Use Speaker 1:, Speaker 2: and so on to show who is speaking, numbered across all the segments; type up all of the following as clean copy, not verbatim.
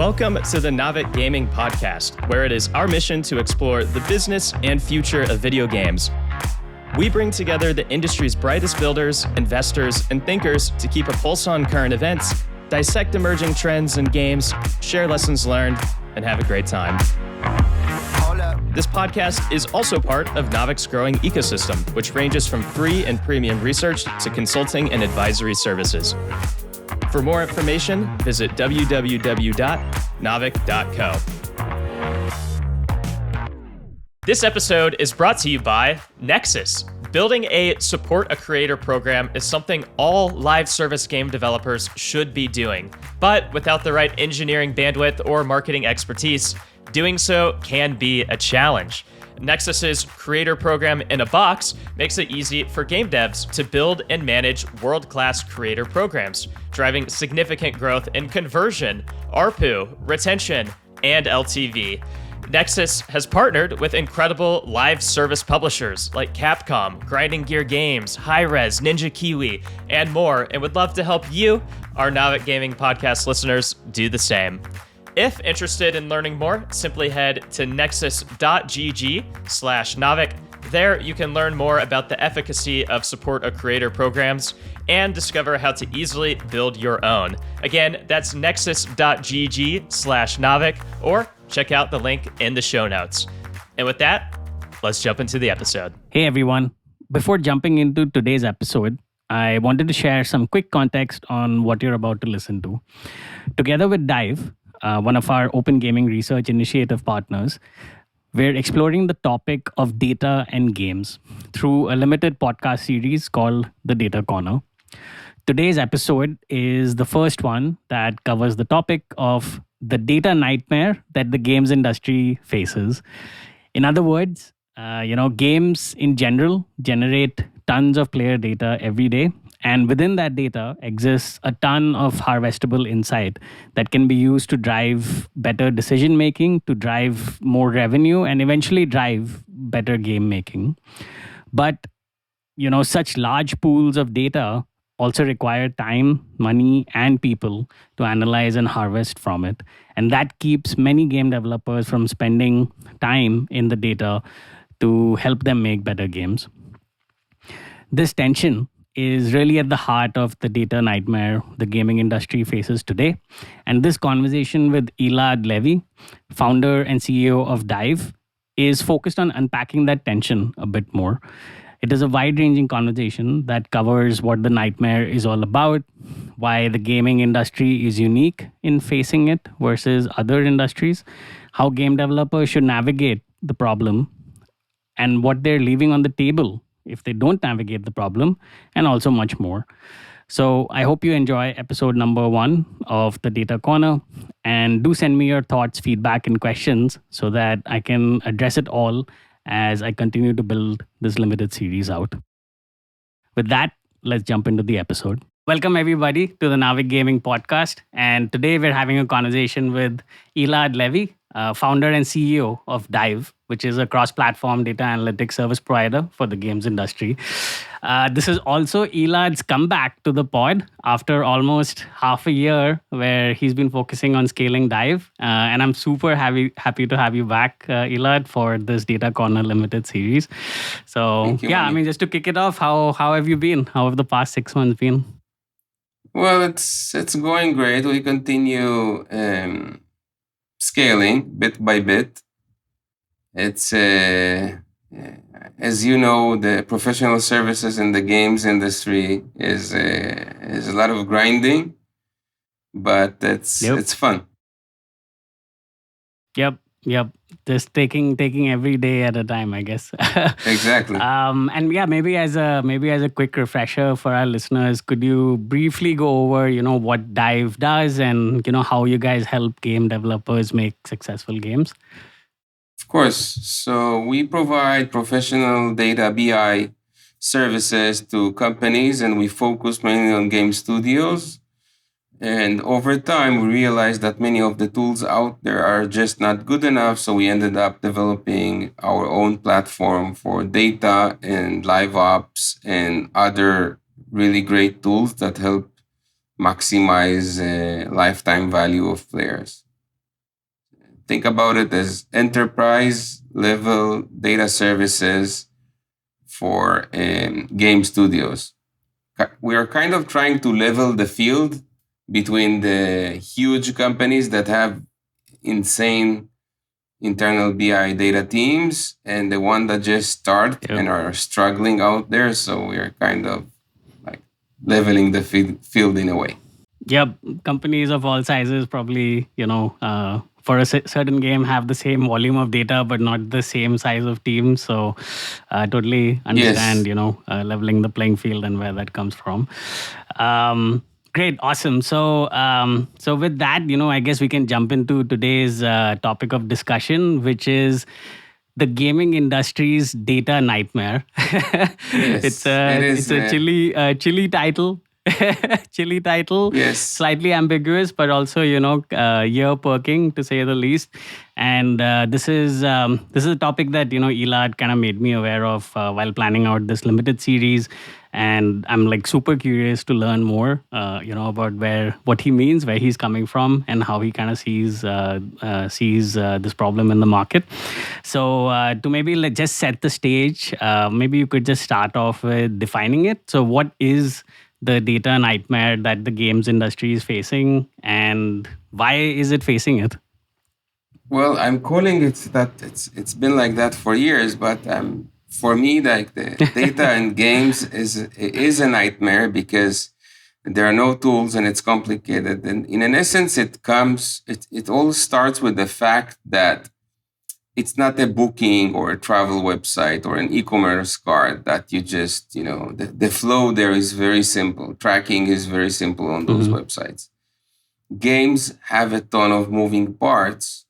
Speaker 1: Welcome to the Nghtmare Gaming Podcast, where it is our mission to explore the business and future of video games. We bring together the industry's brightest builders, investors, and thinkers to keep a pulse on current events, dissect emerging trends in games, share lessons learned, and have a great time. This podcast is also part of Nghtmare's growing ecosystem, which ranges from free and premium research to consulting and advisory services. For more information, visit www.nghtmare.co. This episode is brought to you by Nexus. Building a support a creator program is something all live service game developers should be doing. But without the right engineering bandwidth or marketing expertise, doing so can be a challenge. Nexus's creator program in a box makes it easy for game devs to build and manage world-class creator programs, driving significant growth in conversion, ARPU, retention, and LTV. Nexus has partnered with incredible live service publishers like Capcom, Grinding Gear Games, Hi-Rez, Ninja Kiwi, and more, and would love to help you, our Nghtmare Gaming Podcast listeners, do the same. If interested in learning more, simply head to nexus.gg/Nghtmare. There, you can learn more about the efficacy of support a creator programs and discover how to easily build your own. Again, that's nexus.gg/Nghtmare, or check out the link in the show notes. And with that, let's jump into the episode.
Speaker 2: Hey everyone. Before jumping into today's episode, I wanted to share some quick context on what you're about to listen to. Together with Dive, one of our Open Gaming Research Initiative partners, we're exploring the topic of data and games through a limited podcast series called The Data Corner. Today's episode is the first one that covers the topic of the data nightmare that the games industry faces. In other words, games in general generate tons of player data every day. And within that data exists a ton of harvestable insight that can be used to drive better decision making, to drive more revenue, and eventually drive better game making. But, such large pools of data also require time, money, and people to analyze and harvest from it. And that keeps many game developers from spending time in the data to help them make better games. This tension is really at the heart of the data nightmare the gaming industry faces today. And this conversation with Elad Levy, founder and CEO of Dive, is focused on unpacking that tension a bit more. It is a wide-ranging conversation that covers what the nightmare is all about, why the gaming industry is unique in facing it versus other industries, how game developers should navigate the problem, and what they're leaving on the table if they don't navigate the problem, and also much more. So I hope you enjoy episode number 1 of the Data Corner, and do send me your thoughts, feedback, and questions so that I can address it all as I continue to build this limited series out. With that, let's jump into the episode. Welcome everybody to the Nghtmare Gaming Podcast, and today we're having a conversation with Elad Levy, founder and CEO of Dive, which is a cross-platform data analytics service provider for the games industry. This is also Elad's comeback to the pod after almost half a year where he's been focusing on scaling Dive. And I'm super happy to have you back, Elad, for this Data Corner Limited series. So,
Speaker 3: Thank you, Mani.
Speaker 2: just to kick it off, how have you been? How have the past 6 months been?
Speaker 3: Well, it's going great. We continue scaling bit by bit. It's as you know, the professional services in the games industry is a lot of grinding, but it's fun.
Speaker 2: Yep. Just taking every day at a time, I guess.
Speaker 3: Exactly.
Speaker 2: Maybe as a quick refresher for our listeners, could you briefly go over, what Dive does and, how you guys help game developers make successful games?
Speaker 3: Of course. So we provide professional data BI services to companies, and we focus mainly on game studios. And over time, we realized that many of the tools out there are just not good enough. So we ended up developing our own platform for data and live ops and other really great tools that help maximize lifetime value of players. think about it as enterprise level data services for game studios. We are kind of trying to level the field between the huge companies that have insane internal BI data teams and the one that just start
Speaker 2: Yep.
Speaker 3: and are struggling out there. So we are kind of like leveling the field in a way.
Speaker 2: Yep, companies of all sizes probably, for a certain game have the same volume of data, but not the same size of teams. So I totally understand,
Speaker 3: Yes.
Speaker 2: leveling the playing field and where that comes from. Great, awesome. So with that, I guess we can jump into today's topic of discussion, which is the gaming industry's data nightmare. it's
Speaker 3: Yes, it
Speaker 2: a
Speaker 3: is,
Speaker 2: it's a
Speaker 3: man.
Speaker 2: chilly title. Chilly title,
Speaker 3: Yes.
Speaker 2: slightly ambiguous, but also ear perking to say the least. And this is a topic that Elad kind of made me aware of while planning out this limited series, and I'm like super curious to learn more, about what he means, where he's coming from, and how he kind of sees this problem in the market. So to maybe just set the stage, maybe you could just start off with defining it. So what is the data nightmare that the games industry is facing, and why is it facing it?
Speaker 3: Well, I'm calling it that it's been like that for years, but for me, like the data in games is a nightmare because there are no tools and it's complicated. And in an essence, it all starts with the fact that it's not a booking or a travel website or an e-commerce card that you just, the flow there is very simple. Tracking is very simple on those
Speaker 2: Mm-hmm.
Speaker 3: websites. Games have a ton of moving parts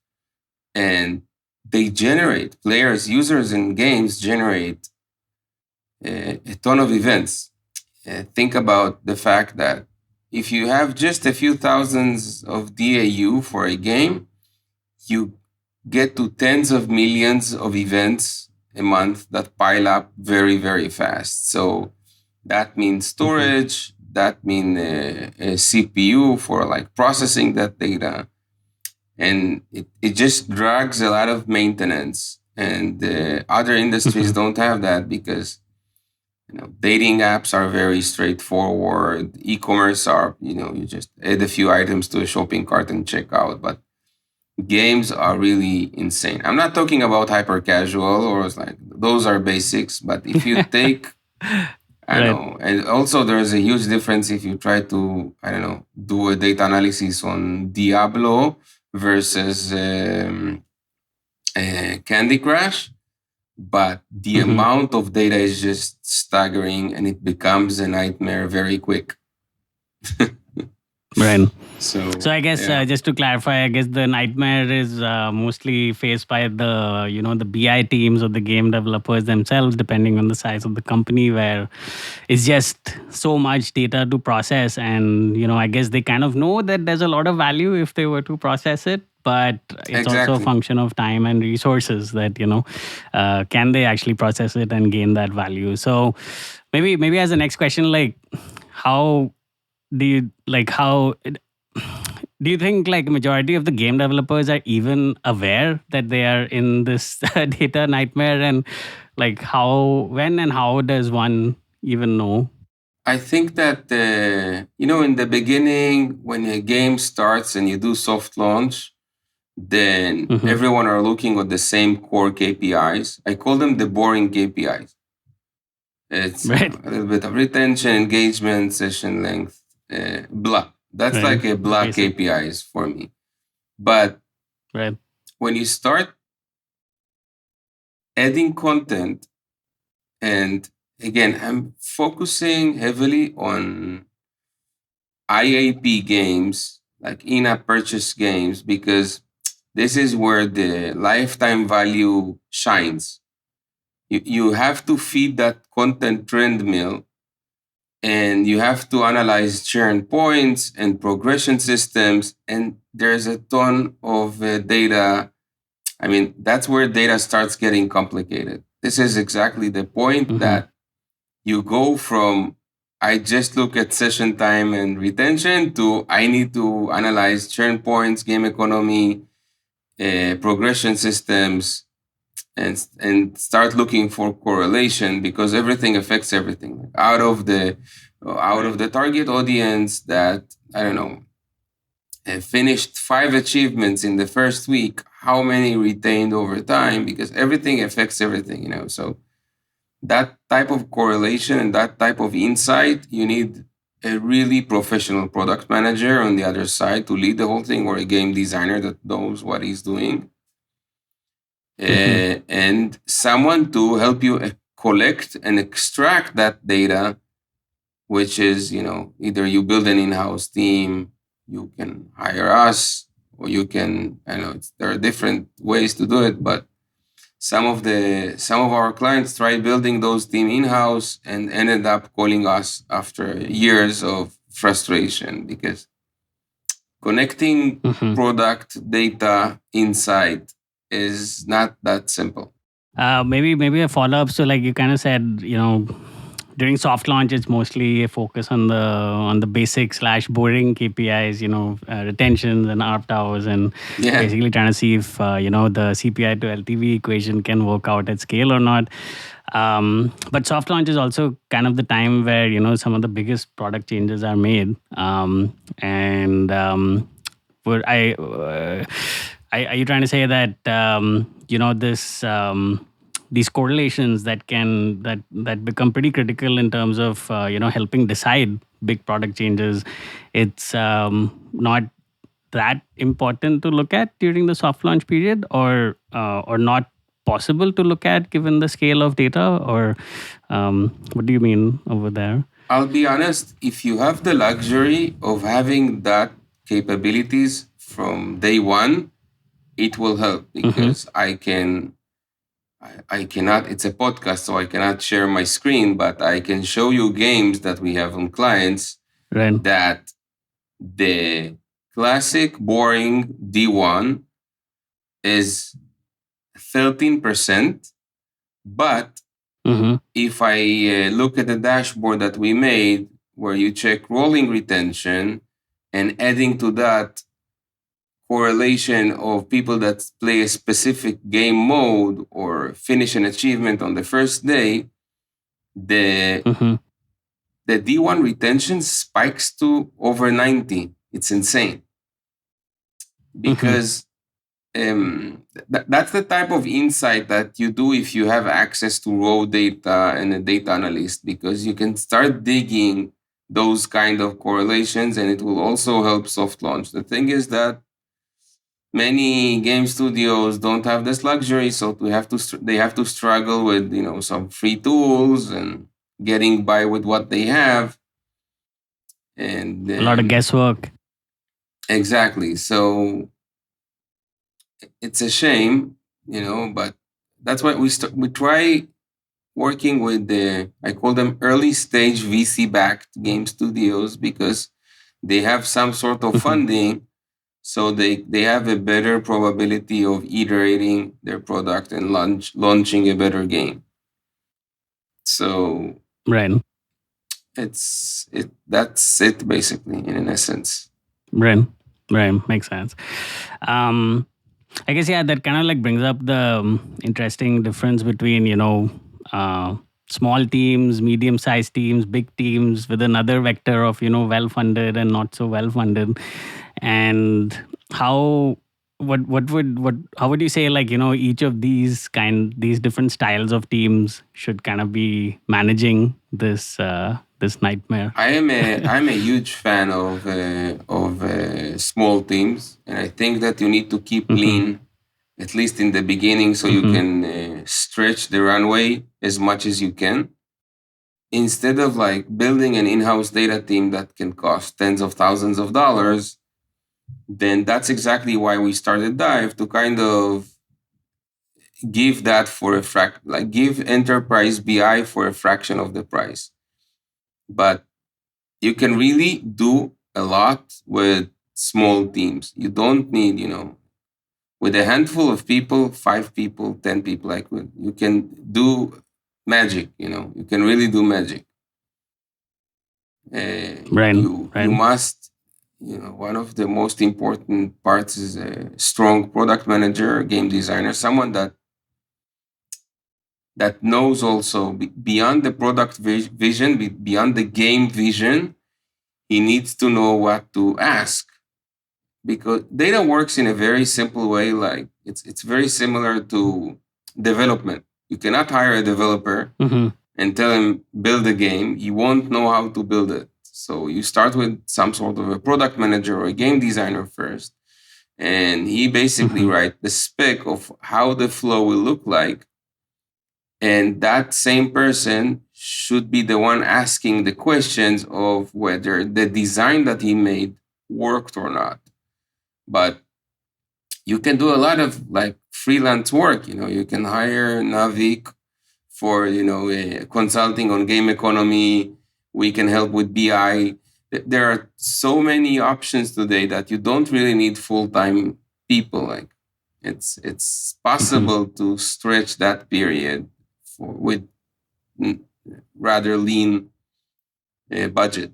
Speaker 3: and they generate users in games generate a ton of events. Think about the fact that if you have just a few thousands of DAU for a game, you get to tens of millions of events a month that pile up very, very fast. So that means
Speaker 2: Mm-hmm.
Speaker 3: storage, that means a CPU for like processing that data. And it just drags a lot of maintenance. And other industries
Speaker 2: Mm-hmm.
Speaker 3: don't have that because dating apps are very straightforward. E-commerce are, you just add a few items to a shopping cart and check out. But games are really insane. I'm not talking about hyper casual or it's like those are basics, but if you take, I
Speaker 2: Right.
Speaker 3: know, and also there's a huge difference if you try to, I don't know, do a data analysis on Diablo versus Candy Crush. But the
Speaker 2: Mm-hmm.
Speaker 3: amount of data is just staggering and it becomes a nightmare very quick.
Speaker 2: Right. So
Speaker 3: So,
Speaker 2: I guess
Speaker 3: yeah,
Speaker 2: just to clarify, I guess the nightmare is mostly faced by the BI teams or the game developers themselves, depending on the size of the company, where it's just so much data to process, and I guess they kind of know that there's a lot of value if they were to process it, but it's also a
Speaker 3: exactly.
Speaker 2: function of time and resources that can they actually process it and gain that value. So maybe as the next question, like how do you like how do you think like majority of the game developers are even aware that they are in this data nightmare, and like when and how does one even know?
Speaker 3: I think that in the beginning, when a game starts and you do soft launch, then
Speaker 2: Hmm.
Speaker 3: everyone are looking at the same core KPIs. I call them the boring KPIs. It's
Speaker 2: Right.
Speaker 3: a little bit of retention, engagement, session length, blah. That's
Speaker 2: Right.
Speaker 3: like a
Speaker 2: The
Speaker 3: blah
Speaker 2: basic.
Speaker 3: KPIs for me. But
Speaker 2: Right.
Speaker 3: when you start adding content, and again, I'm focusing heavily on IAP games, like in-app purchase games, because this is where the lifetime value shines. You have to feed that content trend mill and you have to analyze churn points and progression systems. And there's a ton of data. I mean, that's where data starts getting complicated. This is exactly the point
Speaker 2: Hmm.
Speaker 3: that you go from I just look at session time and retention to I need to analyze churn points, game economy, progression systems, and start looking for correlation, because everything affects everything. Out of the target audience that, I don't know, finished 5 achievements in the first week, how many retained over time? Because everything affects everything. So that type of correlation and that type of insight, you need a really professional product manager on the other side to lead the whole thing, or a game designer that knows what he's doing, and someone to help you collect and extract that data, which is, either you build an in-house team, you can hire us, or you can, I know there are different ways to do it, but some of our clients tried building those team in-house and ended up calling us after years of frustration, because connecting product data insight is not that simple.
Speaker 2: Maybe a follow up. So like you kind of said, during soft launch, it's mostly a focus on the basic / boring KPIs, retentions and ARPDAUs, and
Speaker 3: Yeah.
Speaker 2: basically trying to see if the CPI to LTV equation can work out at scale or not. But soft launch is also kind of the time where some of the biggest product changes are made, and were are you trying to say that this these correlations that become pretty critical in terms of helping decide big product changes, it's not that important to look at during the soft launch period, or not possible to look at given the scale of data, or what do you mean over there?
Speaker 3: I'll be honest, if you have the luxury of having that capabilities from day one, it will help, because I cannot, it's a podcast, so I cannot share my screen, but I can show you games that we have on clients,
Speaker 2: Right.
Speaker 3: that the classic boring D1 is 13%, but if I look at the dashboard that we made, where you check rolling retention and adding to that correlation of people that play a specific game mode or finish an achievement on the first day, the D1 retention spikes to over 90. It's insane. Because that's the type of insight that you do if you have access to raw data and a data analyst, because you can start digging those kind of correlations, and it will also help soft launch. The thing is that many game studios don't have this luxury, so they have to struggle with some free tools and getting by with what they have, and
Speaker 2: a lot of guesswork.
Speaker 3: Exactly. So it's a shame, but that's why we try working with I call them early stage VC backed game studios, because they have some sort of funding, so they have a better probability of iterating their product and launching a better game. So
Speaker 2: Right.
Speaker 3: that's it basically, in an essence.
Speaker 2: Right. Makes sense. I guess, yeah, that kind of like brings up the interesting difference between small teams, medium-sized teams, big teams, with another vector of well-funded and not so well-funded, and how would you say, like, each of these different styles of teams should kind of be managing this nightmare?
Speaker 3: I'm a huge fan of small teams, and I think that you need to keep lean, at least in the beginning, so you can stretch the runway as much as you can. Instead of like building an in-house data team that can cost tens of thousands of dollars, then that's exactly why we started Dive, to kind of give that for give enterprise BI for a fraction of the price. But you can really do a lot with small teams. You don't need, with a handful of people, 5 people, 10 people, you can do magic, you can really do magic.
Speaker 2: Right.
Speaker 3: You must one of the most important parts is a strong product manager, game designer, someone that knows also beyond the product vision, beyond the game vision. He needs to know what to ask, because data works in a very simple way. Like it's very similar to development. You cannot hire a developer
Speaker 2: Mm-hmm.
Speaker 3: and tell him build a game. He won't know how to build it. So you start with some sort of a product manager or a game designer first, and he basically
Speaker 2: Mm-hmm.
Speaker 3: write the spec of how the flow will look like. And that same person should be the one asking the questions of whether the design that he made worked or not. But you can do a lot of like freelance work. You can hire Navik for consulting on game economy. We can help with BI. There are so many options today that you don't really need full-time people. Like it's
Speaker 2: Mm-hmm.
Speaker 3: possible to stretch that period with rather lean budget.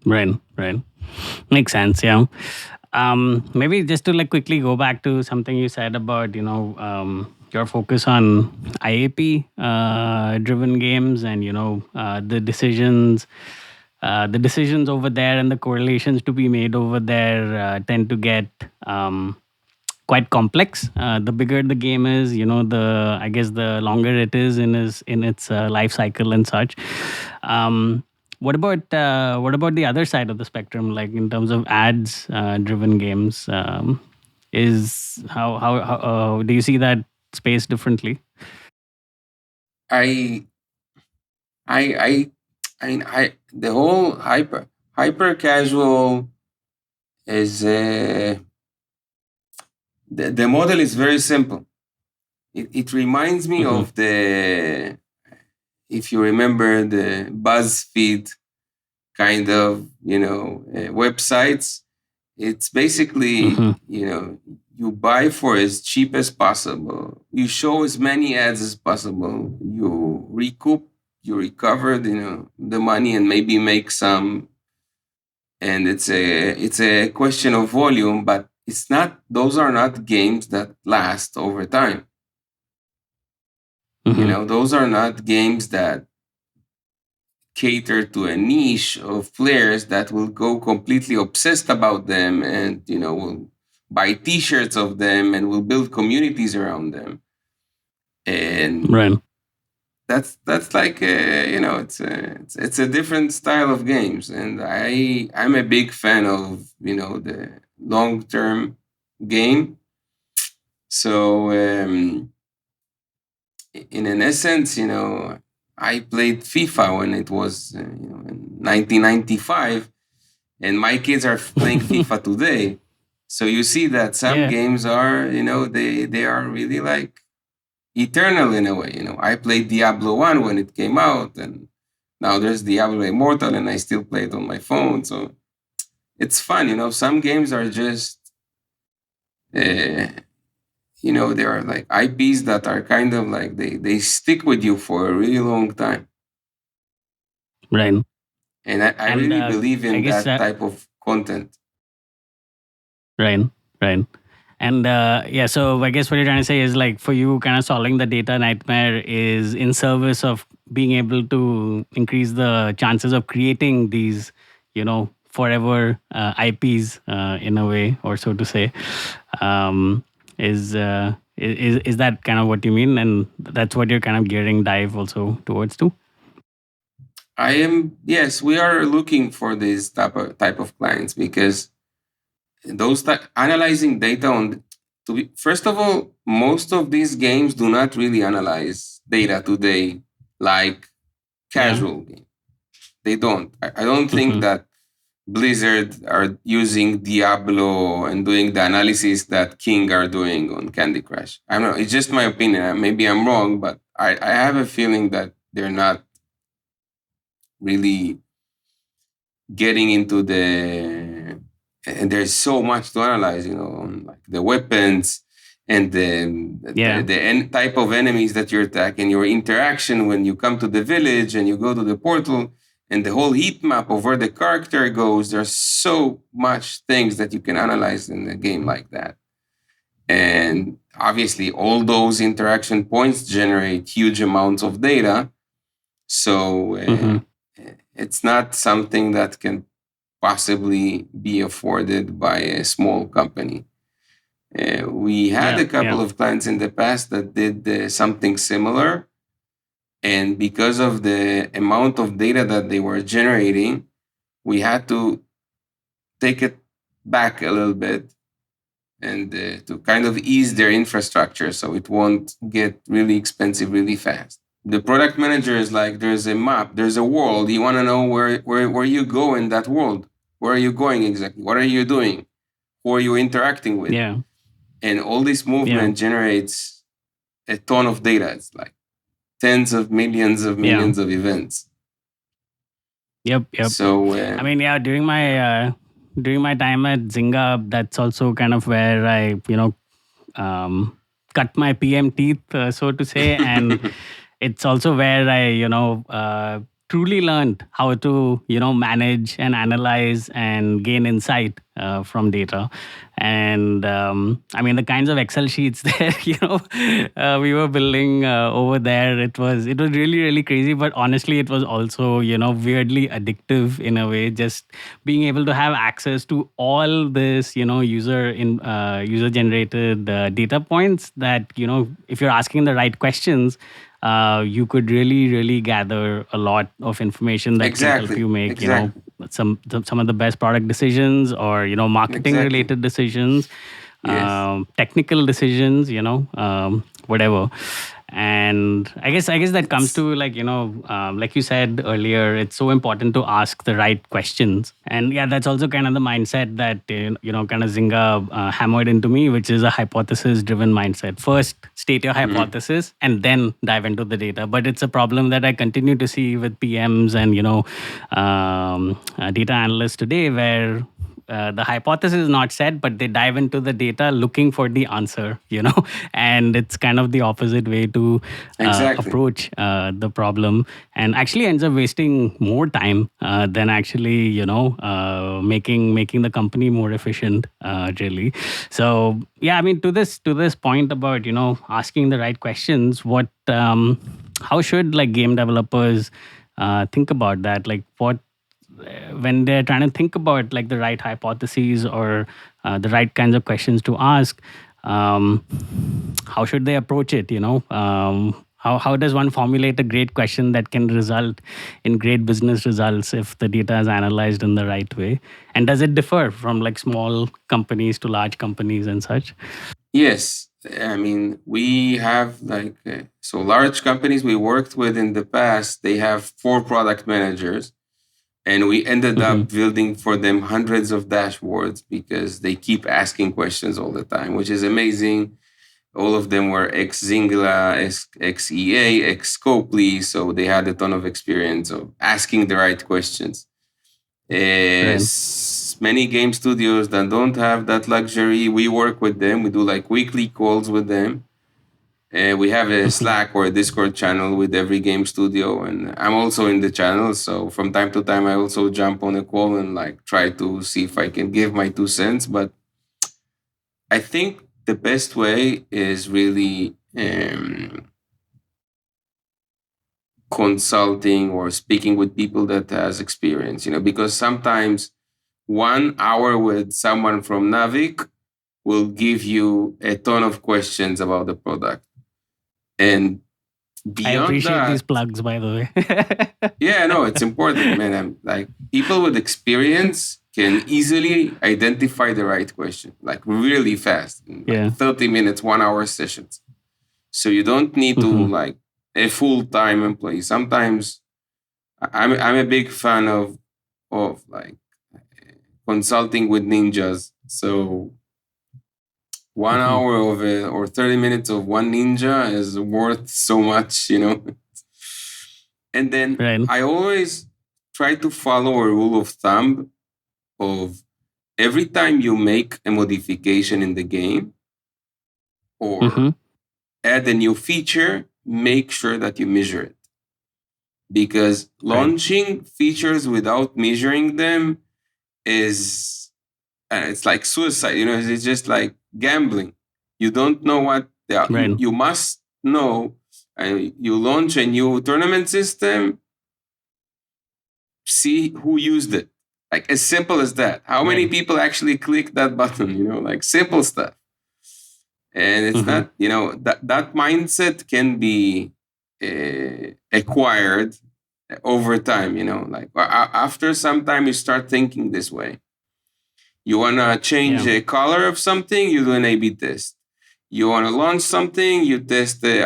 Speaker 2: Right, right. Makes sense. Yeah. Maybe just to like quickly go back to something you said about your focus on IAP driven games, and the decisions over there and the correlations to be made over there tend to get quite complex. The bigger the game is, the I guess the longer it is in its life cycle and such. Um, what about the other side of the spectrum, like in terms of ads driven games? Is how do you see that space differently?
Speaker 3: I I I I the whole hyper casual is the model is very simple. It reminds me
Speaker 2: Mm-hmm.
Speaker 3: of the, if you remember, the BuzzFeed kind of websites. It's basically,
Speaker 2: Mm-hmm.
Speaker 3: you buy for as cheap as possible, you show as many ads as possible, you recover the money and maybe make some. And it's a question of volume, but those are not games that last over time.
Speaker 2: Mm-hmm.
Speaker 3: Those are not games that cater to a niche of players that will go completely obsessed about them, and will buy t-shirts of them and will build communities around them. And
Speaker 2: Right.
Speaker 3: that's like it's a different style of games. And I'm a big fan of the long term game. So in an essence, I played FIFA when it was in 1995, and my kids are playing FIFA today. So you see that some
Speaker 2: Yeah.
Speaker 3: games are, they are really like eternal in a way. I played Diablo 1 when it came out, and now there's Diablo Immortal, and I still play it on my phone. So it's fun. Some games are just, uh, there are like IPs that are kind of like they stick with you for a really long time.
Speaker 2: Right.
Speaker 3: And I
Speaker 2: And
Speaker 3: really believe
Speaker 2: I
Speaker 3: in
Speaker 2: guess
Speaker 3: that type of content.
Speaker 2: right, right. And yeah, so I guess what you're trying to say is like for you, kind of solving the data nightmare is in service of being able to increase the chances of creating these, forever IPs in a way, or so to say. Um, is that kind of what you mean? And that's what you're kind of gearing Dive also towards too?
Speaker 3: Yes, we are looking for this type of clients, because analyzing data first of all, most of these games do not really analyze data today like
Speaker 2: Yeah.
Speaker 3: casual games. They don't. I don't think
Speaker 2: Mm-hmm.
Speaker 3: that Blizzard are using Diablo and doing the analysis that King are doing on Candy Crush. I don't know. It's just my opinion. Maybe I'm wrong, but I have a feeling that they're not really getting into and there's so much to analyze, on like the weapons and
Speaker 2: Yeah.
Speaker 3: the type of enemies that you're attacking, your interaction when you come to the village and you go to the portal. and the whole heat map of where the character goes. There's so much things that you can analyze in a game like that. And obviously, all those interaction points generate huge amounts of data. So it's not something that can possibly be afforded by a small company. We had a couple of clients in the past that did something similar. And because of the amount of data that they were generating, we had to take it back a little bit and to kind of ease their infrastructure so it won't get really expensive really fast. The product manager is like, there's a map, there's a world. You want to know where you go in that world. Where are you going exactly? What are you doing? Who are you interacting with?
Speaker 2: Yeah.
Speaker 3: And all this movement generates a ton of data. It's like tens of millions of events.
Speaker 2: Yep.
Speaker 3: So
Speaker 2: I mean, during my time at Zynga, that's also kind of where I cut my PM teeth, so to say, and it's also where I truly learned how to manage and analyze and gain insight from data. And I mean, the kinds of Excel sheets that we were building over there, it was really, really crazy. But honestly, it was also weirdly addictive in a way. Just being able to have access to all this user generated data points that if you're asking the right questions, you could really gather a lot of information that can help you make some of the best product decisions, or marketing related decisions, technical decisions, whatever. And I guess that comes to like you said earlier, it's so important to ask the right questions. And that's also kind of the mindset that kind of Zynga hammered into me, which is a hypothesis driven mindset. First state your hypothesis and then dive into the data. But it's a problem that I continue to see with PMs and data analysts today, where the hypothesis is not set, but they dive into the data looking for the answer, and it's kind of the opposite way to approach the problem, and actually ends up wasting more time than actually, making the company more efficient, really. So, I mean, to this point about, asking the right questions, how should like game developers think about that? Like when they're trying to think about like the right hypotheses or the right kinds of questions to ask, how should they approach it? How does one formulate a great question that can result in great business results if the data is analyzed in the right way? And does it differ from like small companies to large companies and such?
Speaker 3: Yes. I mean, we have like, so large companies we worked with in the past, they have 4 product managers. And we ended up building for them hundreds of dashboards because they keep asking questions all the time, which is amazing. All of them were ex-Zingla, ex-EA, ex-Scopely, so they had a ton of experience of asking the right questions. Many game studios that don't have that luxury, we work with them. We do like weekly calls with them. We have a Slack or a Discord channel with every game studio, and I'm also in the channel. So from time to time, I also jump on a call and like try to see if I can give my 2 cents. But I think the best way is really consulting or speaking with people that has experience. Because sometimes 1 hour with someone from Navic will give you a ton of questions about the product. And beyond
Speaker 2: I appreciate
Speaker 3: that,
Speaker 2: these plugs, by the way.
Speaker 3: yeah, no, it's important, man. I'm like, people with experience can easily identify the right question, like really fast, in like 30 minutes, 1 hour sessions. So you don't need to like a full-time employee. Sometimes I'm a big fan of like consulting with ninjas. So 1 hour of or 30 minutes of one ninja is worth so much, And then I always try to follow a rule of thumb of every time you make a modification in the game or add a new feature, make sure that you measure it. because
Speaker 2: Right.
Speaker 3: launching features without measuring them is it's like suicide. It's just like gambling. You don't know what they are.
Speaker 2: Right.
Speaker 3: You must know. You launch a new tournament system, see who used it. Like as simple as that. How many
Speaker 2: Right.
Speaker 3: people actually click that button? Like simple stuff. And it's
Speaker 2: Mm-hmm.
Speaker 3: not, that mindset can be acquired over time. Like after some time, you start thinking this way. You want to change
Speaker 2: Yeah.
Speaker 3: a color of something, you do an A/B test. You want to launch something, you test the,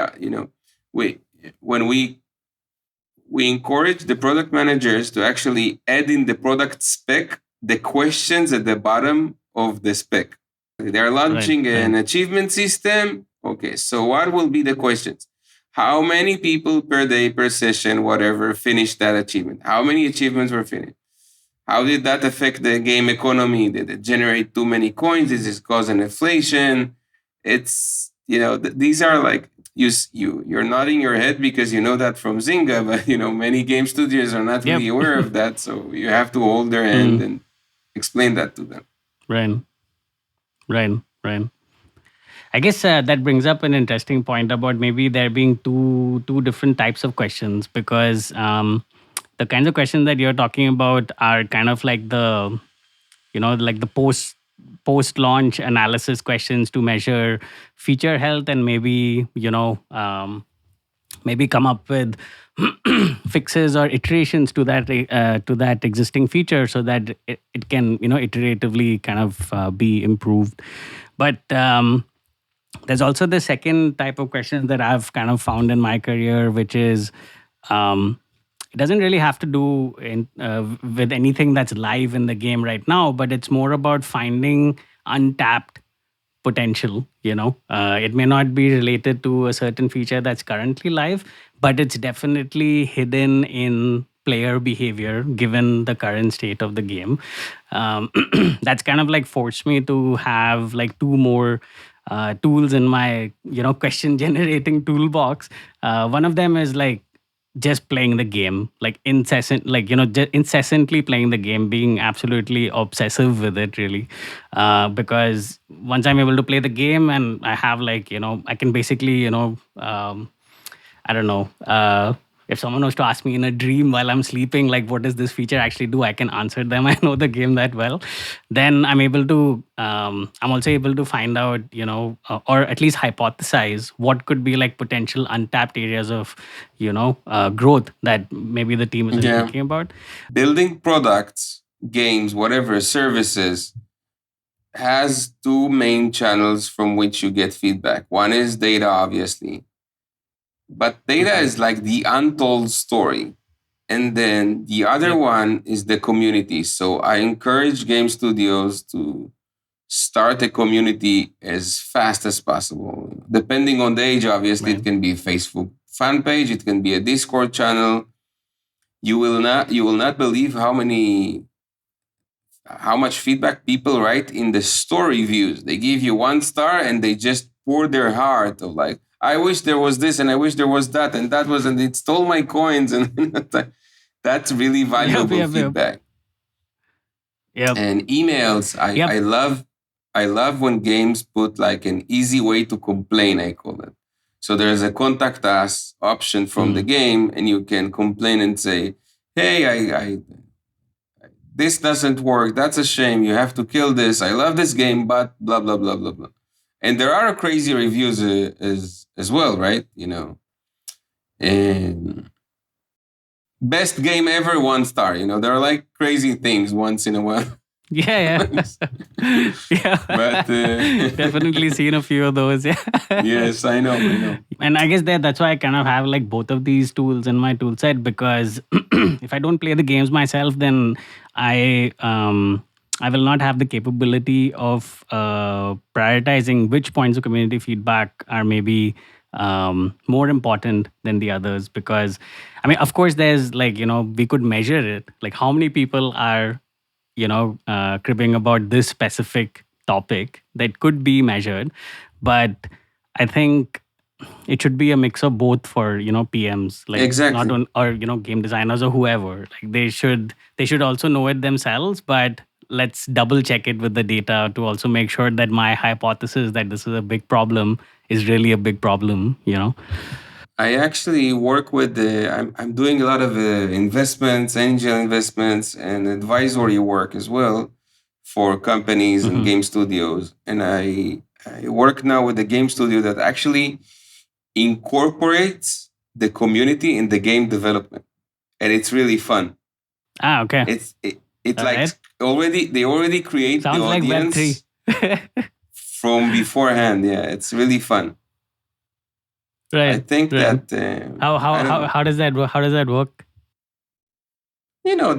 Speaker 3: we when we encourage the product managers to actually add in the product spec the questions at the bottom of the spec. They're
Speaker 2: Right.
Speaker 3: launching
Speaker 2: Right.
Speaker 3: an achievement system. Okay, so what will be the questions? How many people per day, per session, whatever, finished that achievement? How many achievements were finished? How did that affect the game economy? Did it generate too many coins? Is this cause an inflation? It's these are like you're nodding your head because you know that from Zynga, but many game studios are not
Speaker 2: Yep.
Speaker 3: really aware of that, so you have to hold their hand
Speaker 2: Mm.
Speaker 3: and explain that to them.
Speaker 2: Right. Right. Right. I guess that brings up an interesting point about maybe there being two different types of questions, because the kinds of questions that you're talking about are kind of like the like the post launch analysis questions to measure feature health, and maybe maybe come up with fixes or iterations to that existing feature, so that it can iteratively kind of be improved. But there's also the second type of questions that I've kind of found in my career, which is it doesn't really have to do with anything that's live in the game right now, but it's more about finding untapped potential. It may not be related to a certain feature that's currently live, but it's definitely hidden in player behavior given the current state of the game. That's kind of like forced me to have like two more tools in my question generating toolbox. One of them is like just playing the game, like incessant, like incessantly playing the game, being absolutely obsessive with it, really. Because once I'm able to play the game, and I have like I can basically I don't know. If someone was to ask me in a dream while I'm sleeping, like, what does this feature actually do? I can answer them. I know the game that well. Then I'm able to, I'm also able to find out, or at least hypothesize what could be like potential untapped areas of, growth that maybe the team isn't
Speaker 3: Yeah.
Speaker 2: thinking about.
Speaker 3: Building products, games, whatever, services has two main channels from which you get feedback. One is data, obviously, but data
Speaker 2: Mhm.
Speaker 3: is like the untold story. And then the other
Speaker 2: Yep.
Speaker 3: one is the community. So I encourage game studios to start a community as fast as possible. Depending on the age, obviously, it
Speaker 2: Right.
Speaker 3: can be a Facebook fan page, it can be a Discord channel. You will not believe how much feedback people write in the story views. They give you 1 star and they just pour their heart of like, I wish there was this and I wish there was that and that was, and it stole my coins. And that's really
Speaker 2: Yep.
Speaker 3: valuable
Speaker 2: Yep. Yep.
Speaker 3: feedback.
Speaker 2: Yep.
Speaker 3: And emails, I
Speaker 2: Yep.
Speaker 3: love when games put like an easy way to complain, I call it. So there's a contact us option from the
Speaker 2: Mm.
Speaker 3: game, and you can complain and say, hey, I this doesn't work. That's a shame. You have to kill this. I love this game, but blah blah blah blah blah. And there are crazy reviews as well, right? And best game ever, 1 star. There are like crazy things once in a while.
Speaker 2: Yeah. Yeah. Yeah.
Speaker 3: But
Speaker 2: Definitely seen a few of those. Yeah.
Speaker 3: yes, I know, I know.
Speaker 2: And I guess that's why I kind of have like both of these tools in my tool set, because if I don't play the games myself, then I will not have the capability of prioritizing which points of community feedback are maybe more important than the others. Because I mean, of course, there's like we could measure it, like how many people are cribbing about this specific topic, that could be measured. But I think it should be a mix of both for PMs, like not
Speaker 3: Exactly.
Speaker 2: on, or game designers or whoever. Like they should also know it themselves, but let's double check it with the data to also make sure that my hypothesis that this is a big problem is really a big problem.
Speaker 3: I actually work with I'm doing a lot of investments, angel investments, and advisory work as well for companies and
Speaker 2: Hmm.
Speaker 3: game studios. And I work now with a game studio that actually incorporates the community in the game development, and it's really fun.
Speaker 2: Okay.
Speaker 3: It
Speaker 2: All
Speaker 3: like
Speaker 2: right.
Speaker 3: already they already create the
Speaker 2: Sounds like Web3.
Speaker 3: audience from beforehand. Yeah, it's really fun. I
Speaker 2: Right.
Speaker 3: think
Speaker 2: Right.
Speaker 3: that
Speaker 2: How
Speaker 3: I
Speaker 2: how
Speaker 3: don't
Speaker 2: how
Speaker 3: know.
Speaker 2: how does that work? How does that work?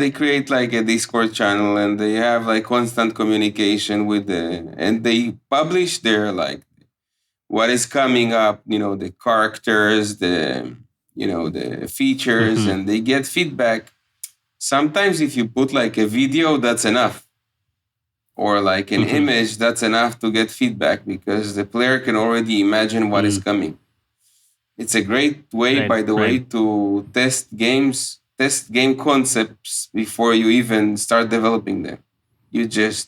Speaker 3: They create like a Discord channel and they have like constant communication with and they publish their like what is coming up, the characters, the features,
Speaker 2: Hmm.
Speaker 3: and they get feedback. Sometimes if you put like a video, that's enough, or like an
Speaker 2: Hmm.
Speaker 3: image, that's enough to get feedback because the player can already imagine what is
Speaker 2: Mm.
Speaker 3: coming. It's a great way,
Speaker 2: Right.
Speaker 3: by the
Speaker 2: Right.
Speaker 3: way, to test game concepts before you even start developing them. You just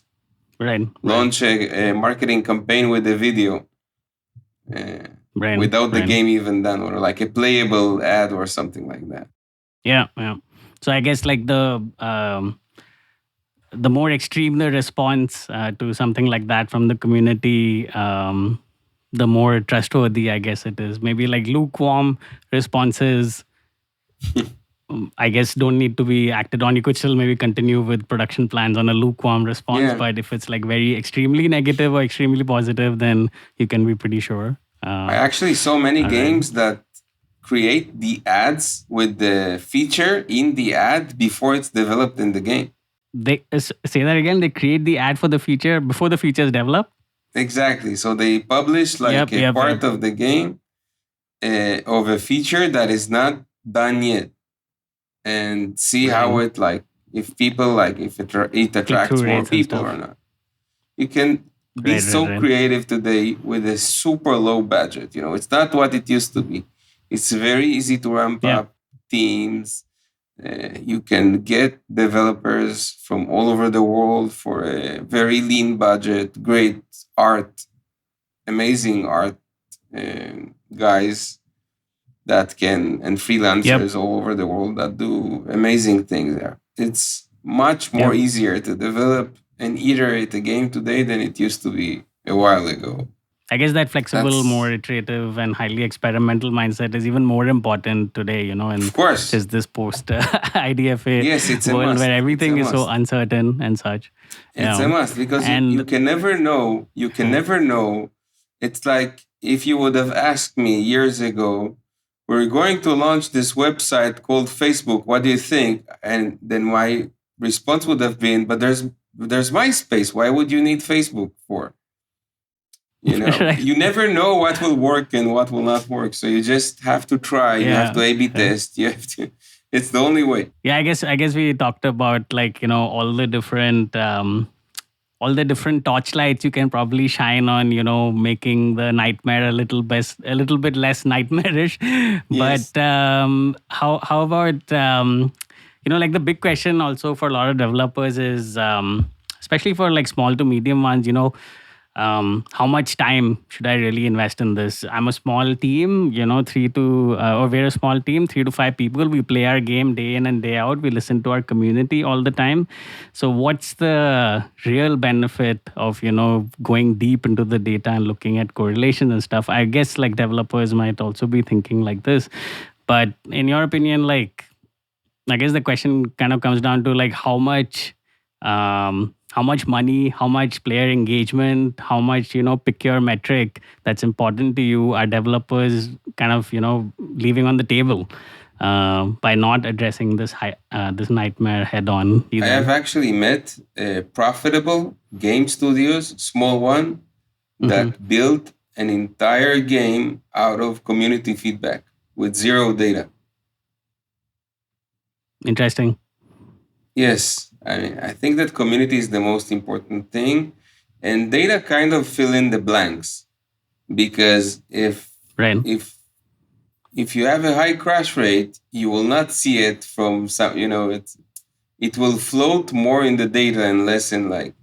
Speaker 2: Right. Right.
Speaker 3: launch a marketing campaign with a video uh,
Speaker 2: Right.
Speaker 3: without the
Speaker 2: Right.
Speaker 3: game even done, or like a playable ad or something like that.
Speaker 2: Yeah. Yeah. So I guess like the more extreme the response to something like that from the community, the more trustworthy I guess it is. Maybe like lukewarm responses, I guess don't need to be acted on. You could still maybe continue with production plans on a lukewarm response,
Speaker 3: Yeah.
Speaker 2: but if it's like very extremely negative or extremely positive, then you can be pretty sure.
Speaker 3: I actually saw many
Speaker 2: All right.
Speaker 3: games that create the ads with the feature in the ad before it's developed in the game.
Speaker 2: They say that again. They create the ad for the feature before the feature is developed.
Speaker 3: Exactly. So they publish like
Speaker 2: Yep.
Speaker 3: a
Speaker 2: Yep.
Speaker 3: part
Speaker 2: Yep.
Speaker 3: of the game of a feature that is not done yet, and see how
Speaker 2: Right.
Speaker 3: it like if people like if it
Speaker 2: Click
Speaker 3: attracts
Speaker 2: through
Speaker 3: more
Speaker 2: rates and
Speaker 3: people or
Speaker 2: stuff.
Speaker 3: not. You can be
Speaker 2: Right. Right.
Speaker 3: so
Speaker 2: Right.
Speaker 3: creative today with a super low budget. It's not what it used to be. It's very easy to ramp
Speaker 2: Yep.
Speaker 3: up teams. You can get developers from all over the world for a very lean budget, great art, amazing art guys that can, and
Speaker 2: Yep.
Speaker 3: freelancers all over the world that do amazing things there. It's much more
Speaker 2: Yep.
Speaker 3: easier to develop and iterate a game today than it used to be a while ago.
Speaker 2: I guess that flexible, more
Speaker 3: That's,
Speaker 2: iterative, and highly experimental mindset is even more important today,
Speaker 3: of
Speaker 2: in
Speaker 3: course,
Speaker 2: just this post IDFA
Speaker 3: yes, it's a
Speaker 2: world where
Speaker 3: must. It's a
Speaker 2: everything is so
Speaker 3: must.
Speaker 2: uncertain and such.
Speaker 3: It's a must because you
Speaker 2: And
Speaker 3: can never know. You can never know. It's like if you would have asked me years ago, we're going to launch this website called Facebook. What do you think? And then my response would have been, but there's MySpace. Why would you need Facebook for?
Speaker 2: right.
Speaker 3: You never know what will work and what will not work. So you just have to try. You have
Speaker 2: Yeah.
Speaker 3: to A/B
Speaker 2: Right.
Speaker 3: test. You have to. It's the only way.
Speaker 2: Yeah, I guess we talked about like all the different torchlights you can probably shine on, making the nightmare a little bit less nightmarish.
Speaker 3: Yes.
Speaker 2: But how about like the big question also for a lot of developers is, especially for like small to medium ones, how much time should I really invest in this? I'm a small team, or we're a small team, 3 to 5 people. We play our game day in and day out. We listen to our community all the time. So, what's the real benefit of, going deep into the data and looking at correlations and stuff? I guess like developers might also be thinking like this. But in your opinion, like, I guess the question kind of comes down to like how much money, how much player engagement, how much pick your metric that's important to you are developers kind of leaving on the table by not addressing this nightmare head on
Speaker 3: I have
Speaker 2: either.
Speaker 3: actually met profitable game studios, small one,
Speaker 2: Hmm.
Speaker 3: that built an entire game out of community feedback with zero data.
Speaker 2: Interesting.
Speaker 3: Yes, I think that community is the most important thing, and data kind of fill in the blanks because if
Speaker 2: Right.
Speaker 3: If you have a high crash rate, you will not see it from some, it will float more in the data and less in like,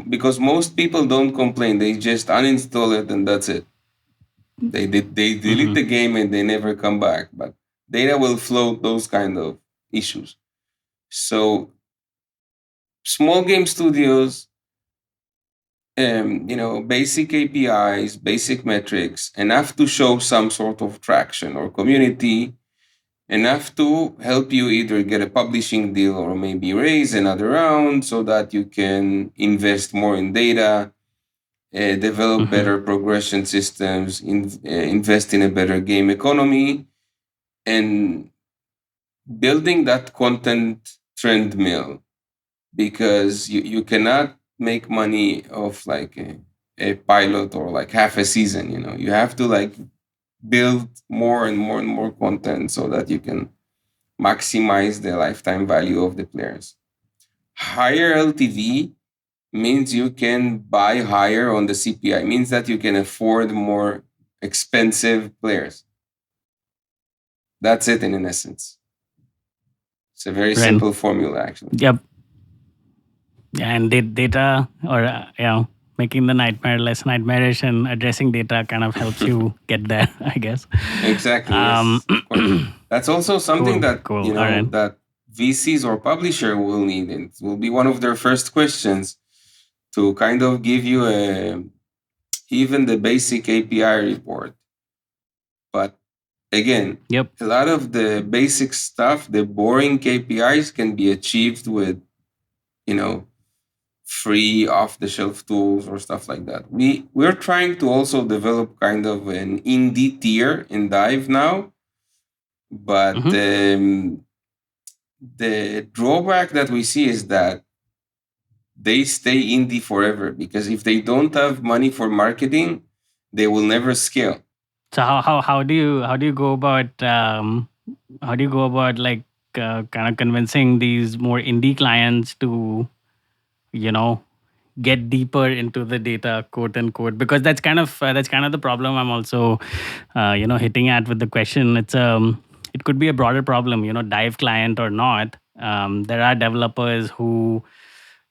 Speaker 3: because most people don't complain. They just uninstall it and that's it. They delete
Speaker 2: Mm-hmm.
Speaker 3: the game and they never come back. But data will float those kind of issues. So small game studios, basic APIs, basic metrics, enough to show some sort of traction or community, enough to help you either get a publishing deal or maybe raise another round so that you can invest more in data, develop
Speaker 2: Mm-hmm.
Speaker 3: better progression systems, invest in a better game economy, and building that content trend mill, because you cannot make money off like a pilot or like half a season. You have to like build more and more and more content so that you can maximize the lifetime value of the players. Higher LTV means you can buy higher on the CPI, means that you can afford more expensive players. That's it in an essence. It's a very
Speaker 2: Right.
Speaker 3: simple formula, actually.
Speaker 2: Yep. And data, or making the nightmare less nightmarish and addressing data kind of helps you get there, I guess.
Speaker 3: Exactly.
Speaker 2: Um,
Speaker 3: Yes, of course. That's also something
Speaker 2: cool.
Speaker 3: that
Speaker 2: Cool. All right.
Speaker 3: that VCs or publisher will need. It will be one of their first questions to kind of give you even the basic API report. But again,
Speaker 2: Yep.
Speaker 3: a lot of the basic stuff, the boring KPIs, can be achieved with you know free off the shelf tools or stuff like that. We're trying to also develop kind of an indie tier in Dive now, but
Speaker 2: Mm-hmm.
Speaker 3: the drawback that we see is that they stay indie forever, because if they don't have money for marketing, they will never scale.
Speaker 2: So how do you go about like kind of convincing these more indie clients to you know get deeper into the data, quote unquote, because that's kind of the problem I'm also hitting at with the question. It could be a broader problem, dive client or not. There are developers who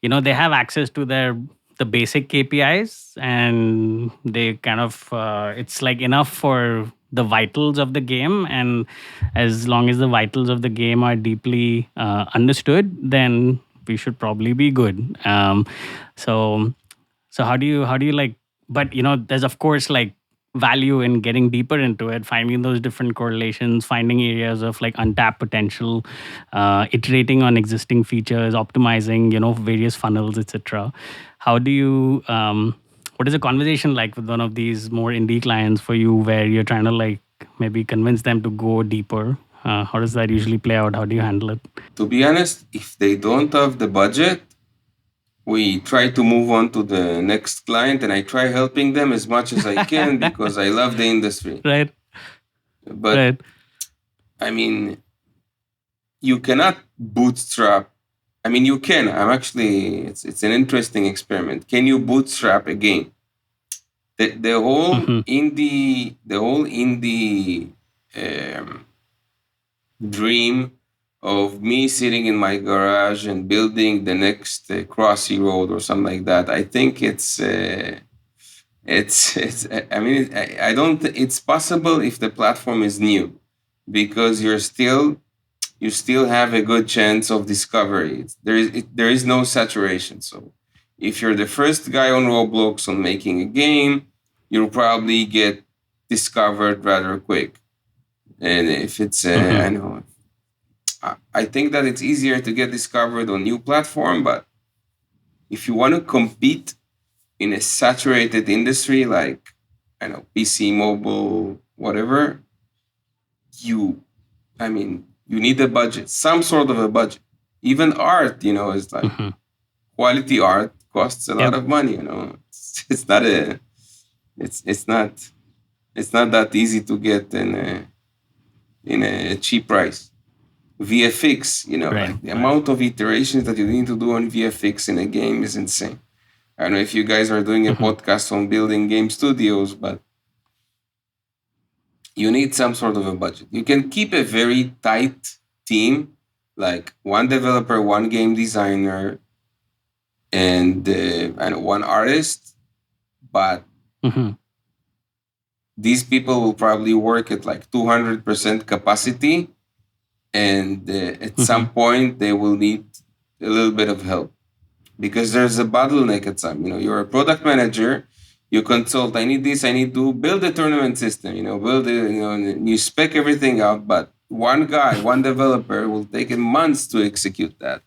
Speaker 2: they have access to the basic KPIs, and they kind of it's like enough for the vitals of the game. And as long as the vitals of the game are deeply understood, then we should probably be good. So how do you like, but there's of course like value in getting deeper into it, finding those different correlations, finding areas of like untapped potential, iterating on existing features, optimizing various funnels, etc. How do you what is a conversation like with one of these more indie clients for you, where you're trying to like maybe convince them to go deeper? How does that usually play out? How do you handle it?
Speaker 3: To be honest, if they don't have the budget, we try to move on to the next client, and I try helping them as much as I can because I love the industry.
Speaker 2: Right.
Speaker 3: But
Speaker 2: Right.
Speaker 3: I mean, you cannot bootstrap. I mean, you can. It's an interesting experiment. Can you bootstrap a game? The whole
Speaker 2: Mm-hmm.
Speaker 3: indie dream of me sitting in my garage and building the next Crossy Road or something like that. I think it's. I mean, I don't. It's possible if the platform is new, because you still have a good chance of discovery. There is no saturation. So if you're the first guy on Roblox on making a game, you'll probably get discovered rather quick. And if it's
Speaker 2: Mm-hmm.
Speaker 3: I know, I think that it's easier to get discovered on new platform. But if you want to compete in a saturated industry like, I know, PC, mobile, whatever, you you need a budget, some sort of a budget. Even art, is like
Speaker 2: Mm-hmm.
Speaker 3: quality art costs a lot
Speaker 2: Yep.
Speaker 3: of money. It's not a, it's not, it's not that easy to get in a cheap price. VFX,
Speaker 2: Right.
Speaker 3: like the
Speaker 2: Right.
Speaker 3: amount of iterations that you need to do on VFX in a game is insane. I don't know if you guys are doing a
Speaker 2: Mm-hmm.
Speaker 3: podcast on building game studios, but you need some sort of a budget. You can keep a very tight team, like one developer, one game designer, and one artist, but
Speaker 2: Mm-hmm.
Speaker 3: these people will probably work at like 200% capacity, and at
Speaker 2: Mm-hmm.
Speaker 3: some point they will need a little bit of help because there's a bottleneck at some. You're a product manager, you consult. I need this. I need to build a tournament system. Build it. And you spec everything out, but one guy, one developer will take months to execute that,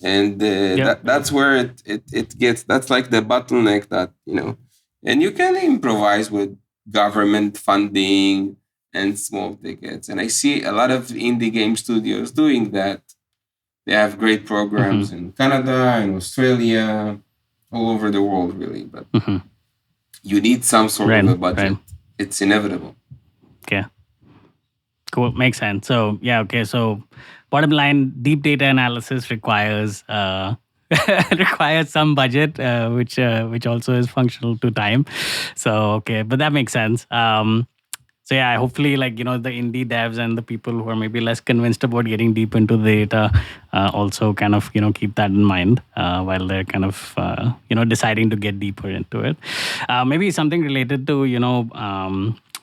Speaker 3: and
Speaker 2: Yep.
Speaker 3: that's where it gets. That's like the bottleneck that. And you can improvise with government funding and small tickets. And I see a lot of indie game studios doing that. They have great
Speaker 2: Mm-hmm.
Speaker 3: programs in Canada and Australia, all over the world, really. But
Speaker 2: Mm-hmm.
Speaker 3: you need some sort of
Speaker 2: Right.
Speaker 3: a
Speaker 2: Right.
Speaker 3: budget. It's inevitable.
Speaker 2: Okay. Cool. Makes sense. So yeah. Okay. So bottom line, deep data analysis requires requires some budget, which also is functional to time. So okay, but that makes sense. So yeah, hopefully, like the indie devs and the people who are maybe less convinced about getting deep into the data, also kind of keep that in mind while they're kind of deciding to get deeper into it. Maybe something related to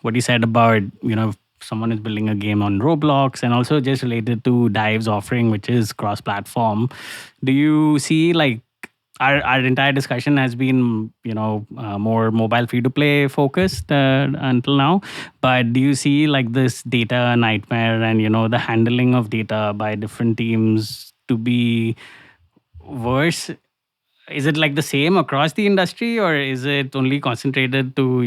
Speaker 2: what you said about if someone is building a game on Roblox, and also just related to Dive's offering, which is cross-platform. Do you see like our entire discussion has been more mobile free to play focused until now, but do you see like this data nightmare and the handling of data by different teams to be worse? Is it like the same across the industry, or is it only concentrated to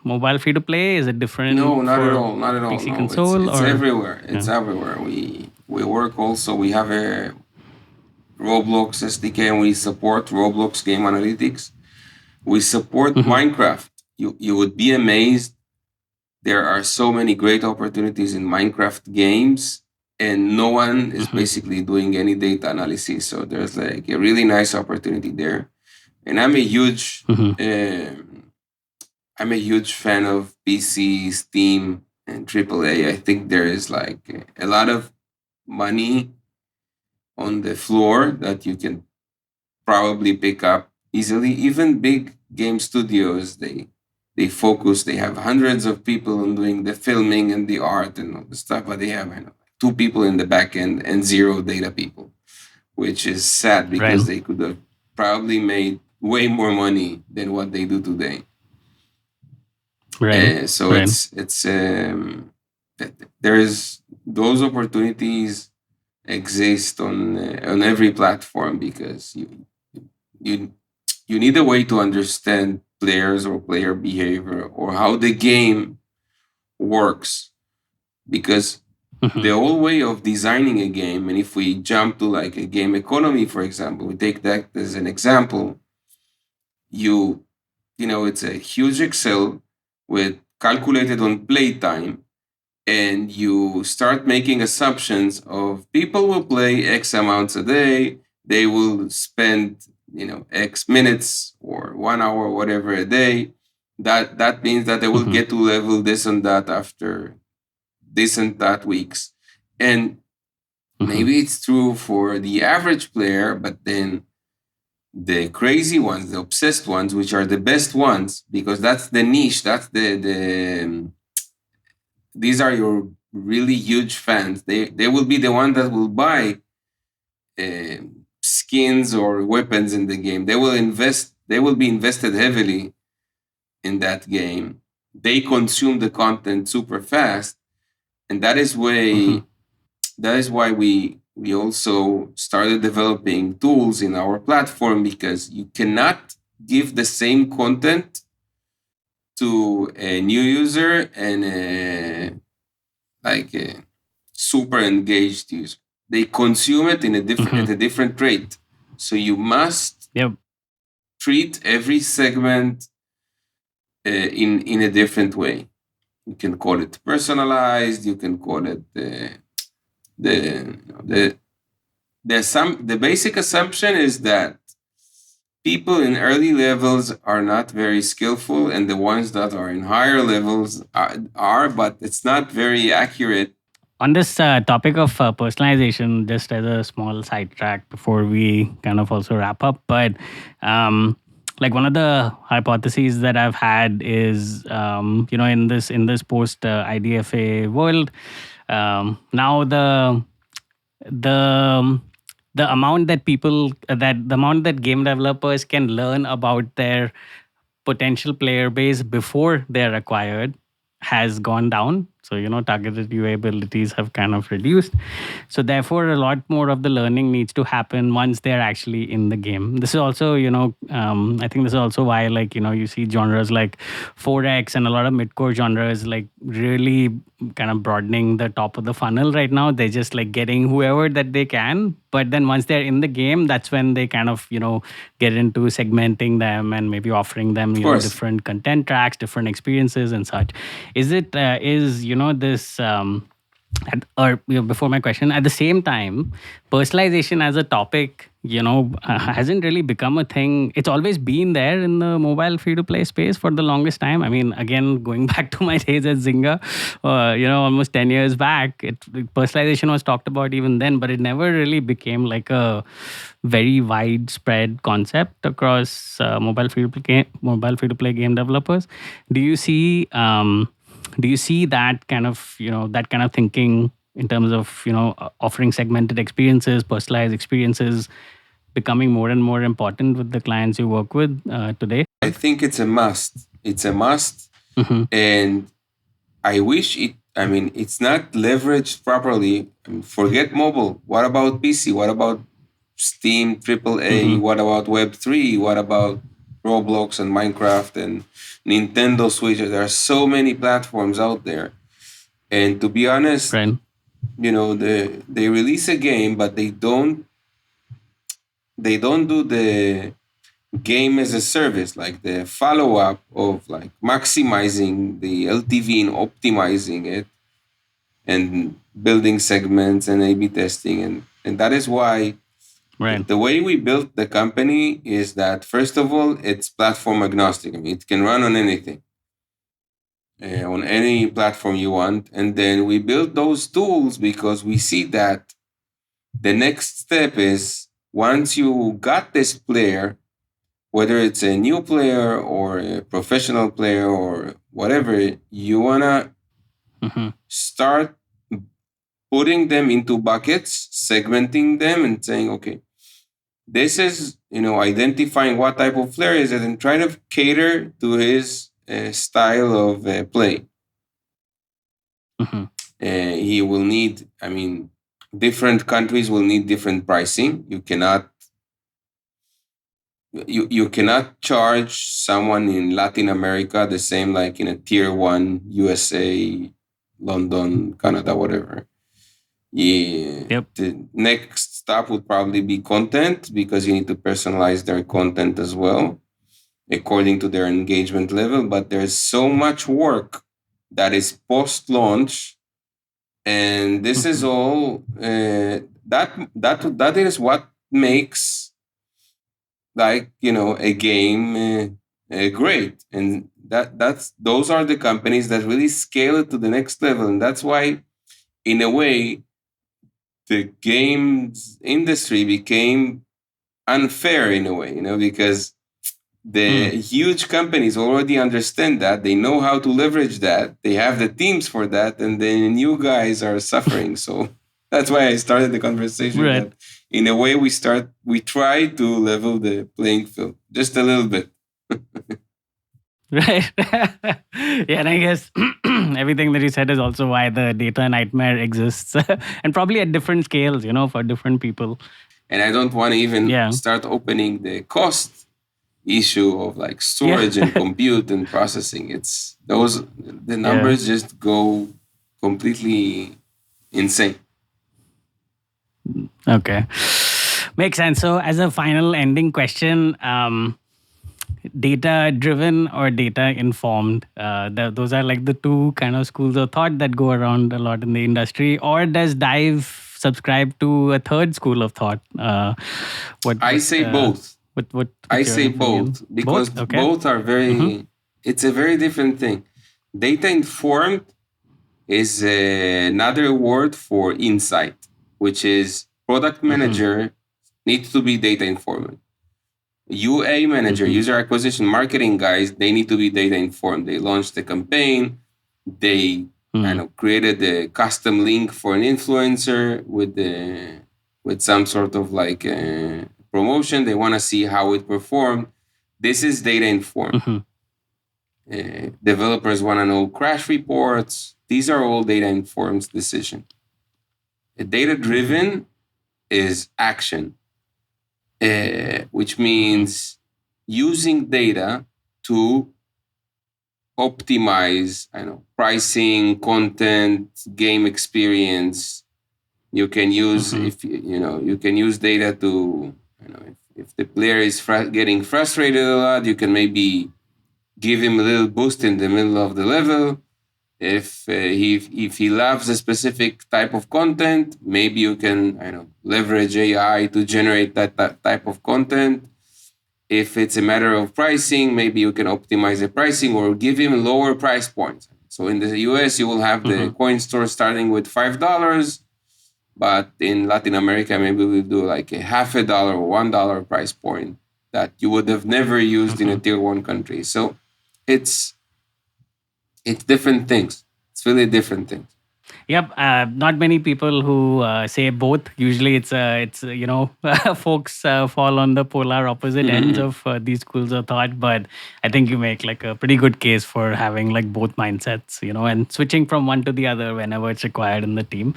Speaker 2: mobile free to play? Is it different
Speaker 3: No, not at
Speaker 2: for
Speaker 3: all. Not at all.
Speaker 2: PC
Speaker 3: No, it's
Speaker 2: console,
Speaker 3: it's
Speaker 2: or
Speaker 3: everywhere. It's
Speaker 2: yeah?
Speaker 3: everywhere. We work also. We have a Roblox SDK, and we support Roblox game analytics. We support
Speaker 2: Mm-hmm.
Speaker 3: Minecraft. You would be amazed. There are so many great opportunities in Minecraft games, and no one is
Speaker 2: Mm-hmm.
Speaker 3: basically doing any data analysis. So there's like a really nice opportunity there. And
Speaker 2: Mm-hmm.
Speaker 3: I'm a huge fan of PC, Steam, and AAA. I think there is like a lot of money on the floor that you can probably pick up easily. Even big game studios, they focus. They have hundreds of people on doing the filming and the art and all the stuff, but they have two people in the back end and zero data people, which is sad
Speaker 2: Right.
Speaker 3: because they could have probably made way more money than what they do today.
Speaker 2: Right.
Speaker 3: So
Speaker 2: Right.
Speaker 3: there's those opportunities exist on every platform because you you need a way to understand players or player behavior or how the game works, because
Speaker 2: Mm-hmm.
Speaker 3: the whole way of designing a game, and if we jump to like a game economy, for example, we take that as an example. It's a huge Excel with calculated on playtime, and you start making assumptions of people will play X amounts a day, they will spend X minutes or 1 hour, whatever a day. That means that they will
Speaker 2: Mm-hmm.
Speaker 3: get to level this and that after this and that weeks. And
Speaker 2: Mm-hmm.
Speaker 3: maybe it's true for the average player, but then the crazy ones, the obsessed ones, which are the best ones, because that's the niche, that's the these are your really huge fans. They will be the one that will buy uh, skins or weapons in the game. They will invest. They will be invested heavily in that game. They consume the content super fast, and
Speaker 2: Mm-hmm.
Speaker 3: that is why we also started developing tools in our platform, because you cannot give the same content to a new user and like a super engaged user. They consume it in a different
Speaker 2: Mm-hmm.
Speaker 3: at a different rate. So you must
Speaker 2: Yep.
Speaker 3: treat every segment in a different way. You can call it personalized. You can call it the the basic assumption is that people in early levels are not very skillful, and the ones that are in higher levels but it's not very accurate.
Speaker 2: On this topic of personalization, just as a small sidetrack before we kind of also wrap up, but like one of the hypotheses that I've had is, in this post IDFA world, now the the amount that people that the amount that game developers can learn about their potential player base before they're acquired has gone down. So, targeted UA abilities have kind of reduced. So, therefore, a lot more of the learning needs to happen once they're actually in the game. This is also, I think this is also why, like, you see genres like 4X and a lot of mid-core genres, like, really kind of broadening the top of the funnel right now. They're just like getting whoever that they can. But then once they're in the game, that's when they kind of, get into segmenting them and maybe offering them, different content tracks, different experiences and such. Is it, this before my question, at the same time, personalization as a topic, hasn't really become a thing. It's always been there in the mobile free to play space for the longest time. I mean, again, going back to my days at Zynga, almost 10 years back, personalization was talked about even then, but it never really became like a very widespread concept across mobile free to play game developers. Do you see that kind of thinking in terms of offering segmented experiences, personalized experiences, becoming more and more important with the clients you work with today?
Speaker 3: I think it's a must. It's a must. And I wish it's not leveraged properly. Forget mobile. What about PC? What about Steam, AAA? What about Web3? What about Roblox and Minecraft and Nintendo Switch? There are so many platforms out there. And to be honest,
Speaker 2: right.
Speaker 3: They release a game, but they don't do the game as a service, like the follow-up of like maximizing the LTV and optimizing it and building segments and A/B testing. And that is why the way we built the company is that, first of all, it's platform agnostic. I mean, it can run on anything, on any platform you want. And then we built those tools because we see that the next step is, once you got this player, whether it's a new player or a professional player or whatever, you want to start putting them into buckets, segmenting them and saying, okay, this is, identifying what type of player is it and try to cater to his style of play. He will need, different countries will need different pricing. You cannot charge someone in Latin America the same like in a tier 1 USA, London, Canada, whatever. The next stop would probably be content, because you need to personalize their content as well according to their engagement level. But there's so much work that is post-launch, and this is all that is what makes, like, a game great. And those are the companies that really scale it to the next level. And that's why, in a way, the games industry became unfair in a way, because the huge companies already understand that. They know how to leverage that. They have the teams for that. And the new guys are suffering. So that's why I started the conversation.
Speaker 2: Right.
Speaker 3: That in a way, we try to level the playing field just a little bit.
Speaker 2: Right. Yeah, and I guess everything that you said is also why the data Nghtmare exists, and probably at different scales, for different people.
Speaker 3: And I don't want to even start opening the cost issue of like storage and compute and processing. It's the numbers just go completely insane.
Speaker 2: Okay. Makes sense. So as a final ending question, data driven or data informed, those are like the two kind of schools of thought that go around a lot in the industry. Or does Dive subscribe to a third school of thought?
Speaker 3: I say both. I
Speaker 2: what's your
Speaker 3: say
Speaker 2: opinion?
Speaker 3: both
Speaker 2: Both?
Speaker 3: because
Speaker 2: Okay.
Speaker 3: both are
Speaker 2: Mm-hmm.
Speaker 3: very. It's a very different thing. Data informed is another word for insight, which is product
Speaker 2: Mm-hmm.
Speaker 3: manager needs to be data informed. UA manager,
Speaker 2: Mm-hmm.
Speaker 3: user acquisition marketing guys, they need to be data informed. They launched the campaign. They
Speaker 2: Mm-hmm.
Speaker 3: created a custom link for an influencer with some sort of like promotion. They want to see how it performed. This is data informed.
Speaker 2: Mm-hmm.
Speaker 3: Developers want to know crash reports. These are all data informed decision. Data
Speaker 2: Mm-hmm.
Speaker 3: driven is action, which
Speaker 2: Mm-hmm.
Speaker 3: means using data to optimize, I know, pricing, content, game experience. You can use
Speaker 2: Mm-hmm.
Speaker 3: if you can use data to if the player is getting frustrated a lot, you can maybe give him a little boost in the middle of the level. If he loves a specific type of content, maybe you can leverage AI to generate that type of content. If it's a matter of pricing, maybe you can optimize the pricing or give him lower price points. So in the US, you will have the
Speaker 2: Mm-hmm.
Speaker 3: coin store starting with $5, but in Latin America, maybe we'll do like a half a dollar or $1 price point that you would have never used in a
Speaker 2: Mm-hmm.
Speaker 3: tier one country. So it's it's different things. It's really different things.
Speaker 2: Yep. Not many people who say both. Usually, folks fall on the polar opposite ends of these schools of thought. But I think you make like a pretty good case for having like both mindsets, and switching from one to the other whenever it's required in the team.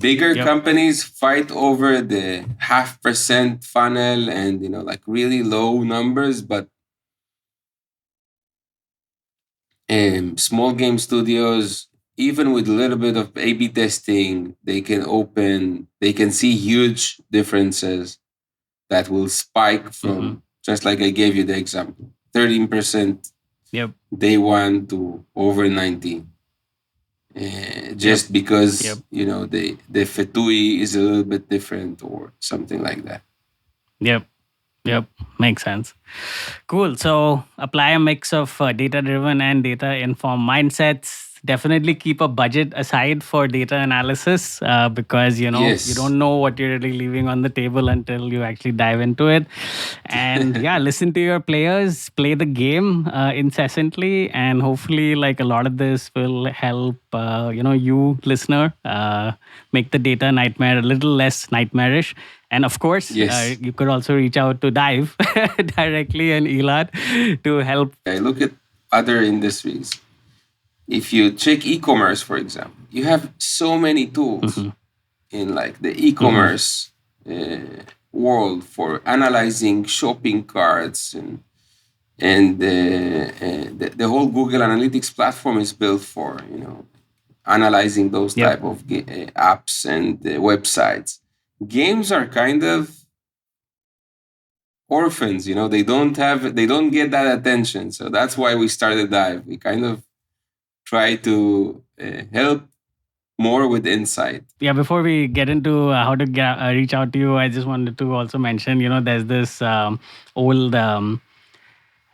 Speaker 3: Bigger
Speaker 2: Yep.
Speaker 3: companies fight over the half% funnel and like really low numbers, but small game studios, even with a little bit of A/B testing, they can see huge differences that will spike
Speaker 2: Mm-hmm.
Speaker 3: from, just like I gave you the example, 13%
Speaker 2: Yep.
Speaker 3: day one to over 90.
Speaker 2: Yep.
Speaker 3: Just because
Speaker 2: Yep.
Speaker 3: the fetui is a little bit different or something like that.
Speaker 2: Yep. Yep, makes sense. Cool. So apply a mix of data driven and data informed mindsets. Definitely keep a budget aside for data analysis because you
Speaker 3: Yes.
Speaker 2: don't know what you're really leaving on the table until you actually dive into it. And yeah, listen to your players, play the game incessantly, and hopefully, like a lot of this will help you listener make the data nightmare a little less nightmarish. And of course,
Speaker 3: Yes.
Speaker 2: you could also reach out to Dive directly and Elad to help.
Speaker 3: I look at other industries. If you check e-commerce, for example, you have so many tools
Speaker 2: Mhm,
Speaker 3: in like the
Speaker 2: mhm.
Speaker 3: e-commerce world for analyzing shopping carts and the whole Google Analytics platform is built for analyzing those
Speaker 2: Yep.
Speaker 3: type of apps and websites. Games are kind of orphans, they don't get that attention. So that's why we started Dive. We kind of try to help more with insight.
Speaker 2: Yeah, before we get into how to reach out to you, I just wanted to also mention, there's this old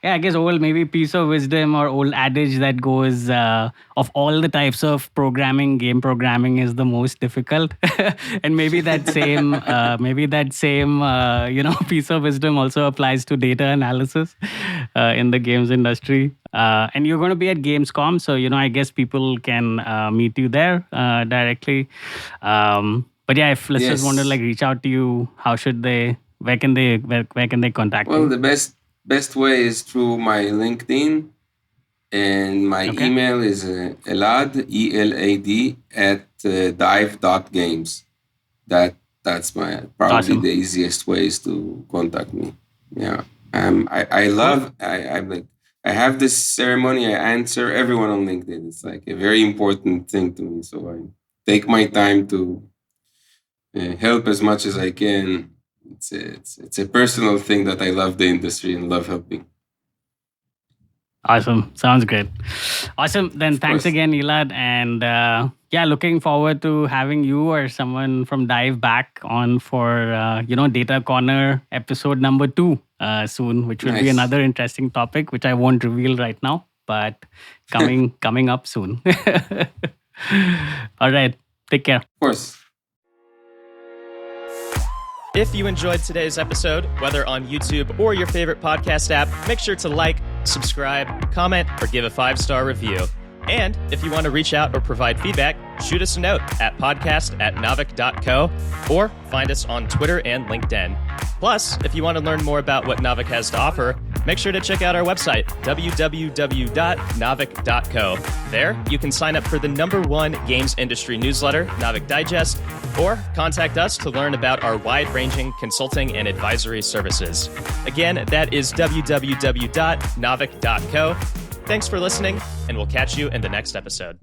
Speaker 2: yeah, I guess old maybe piece of wisdom or old adage that goes of all the types of programming, game programming is the most difficult, and maybe that same piece of wisdom also applies to data analysis in the games industry. And you're going to be at Gamescom, so I guess people can meet you there directly. But yeah, if listeners want to like
Speaker 3: Yes.
Speaker 2: reach out to you, how should they? Where can they contact
Speaker 3: Well,
Speaker 2: you?
Speaker 3: the best way is through my LinkedIn, and my
Speaker 2: Okay.
Speaker 3: email is Elad ELAD at dive.games. That's my probably
Speaker 2: Awesome.
Speaker 3: the easiest ways to contact me. Yeah. I
Speaker 2: Cool.
Speaker 3: love I'm like I have this ceremony. I answer everyone on LinkedIn. It's like a very important thing to me. So I take my time to help as much as I can. It's a personal thing that I love the industry and love helping.
Speaker 2: Awesome. Sounds great. Awesome. Then thanks
Speaker 3: course.
Speaker 2: again, Elad. And looking forward to having you or someone from Dive back on for, Data Corner episode number 2 soon, which will be
Speaker 3: Nice.
Speaker 2: another interesting topic, which I won't reveal right now, but coming up soon. All right. Take care.
Speaker 3: Of course.
Speaker 1: If you enjoyed today's episode, whether on YouTube or your favorite podcast app, make sure to like, subscribe, comment, or give a 5-star review. And if you want to reach out or provide feedback, shoot us a note at podcast@navik.co or find us on Twitter and LinkedIn. Plus, if you want to learn more about what Navik has to offer, make sure to check out our website, www.navik.co. There, you can sign up for the #1 games industry newsletter, Navik Digest, or contact us to learn about our wide-ranging consulting and advisory services. Again, that is www.navik.co. Thanks for listening, and we'll catch you in the next episode.